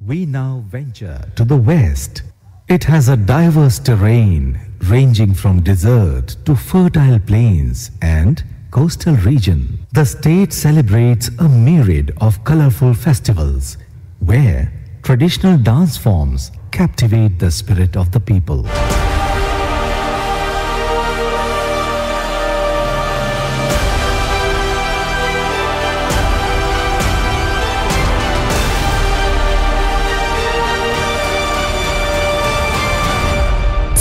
We now venture to the west. It has a diverse terrain ranging from desert to fertile plains and coastal region. The state celebrates a myriad of colorful festivals where traditional dance forms captivate the spirit of the people.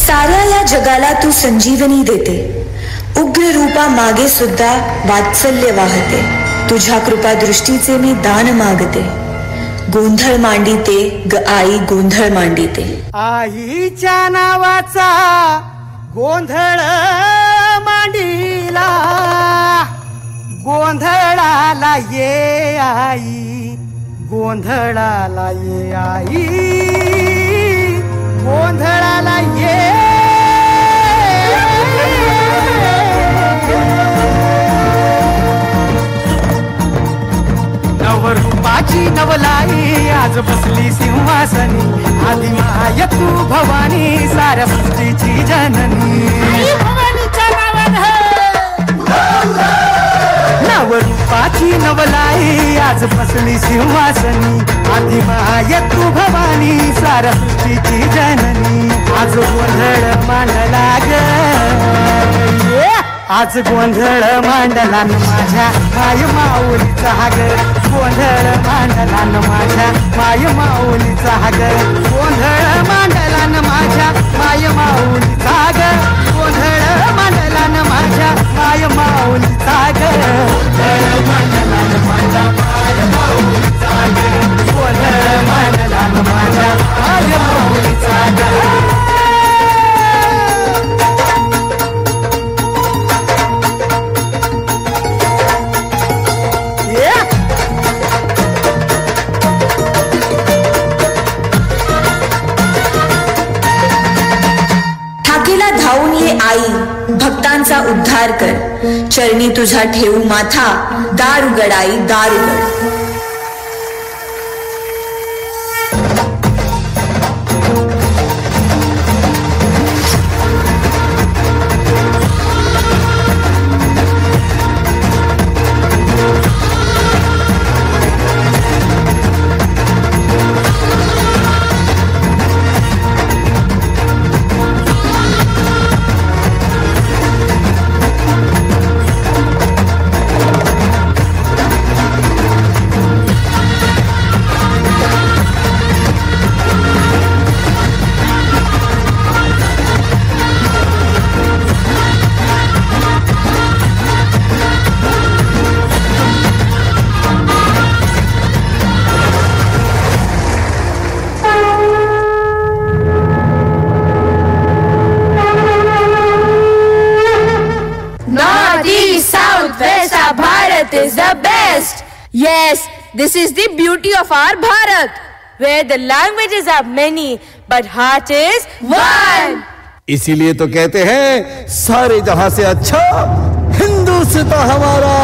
साऱ्या जगाला तू संजीवनी देते, उग्र रूपा मागे सुद्धा वात्सल्य वाहते. तुझ्या कृपा दृष्टीचे मी दान मागते. गोंधळ मांडिते ग आई, गोंधळ मांडिते. आईच्या नावाचा गोंधळ मांडिला, गोंधळाला ये आई, गोंधळाला ये आई, गोंधळाला ये. नवरूपाची नवलाई आज बसली सिंहासनी, आदि माय तू भवानी साऱ्या सृष्टीची जननी. नवरूपाची नवलाई आज बसली सिंहासनी, आदि माय तू भवानी साऱ्या सृष्टीची जननी. आज गोंधळ मांडला ग, आज गोंधळ मांडला न माझ्या माय माऊलीचा ग, गोंधळ मांडला न माझ्या माय माऊलीचा ग, गोंधळ मांडला न माझ्या माय माऊलीचा ग, गोंधळ मांडला न माझ्या माय माऊलीचा ग, गोंधळ मांडला न माझ्या माय माऊलीचा ग, गोंधळ मांडला न माझ्या माय माऊलीचा ग. धावून ये आई, भक्तांचा उद्धार कर. चरणी तुझा ठेवू माथा, दार उघड आई, दार उघड. Is the best. Yes, this is the beauty of our Bharat, where the languages are many but heart is one. इसीलिए तो कहते हैं सारे जहां से अच्छा हिंदुस्तान हमारा.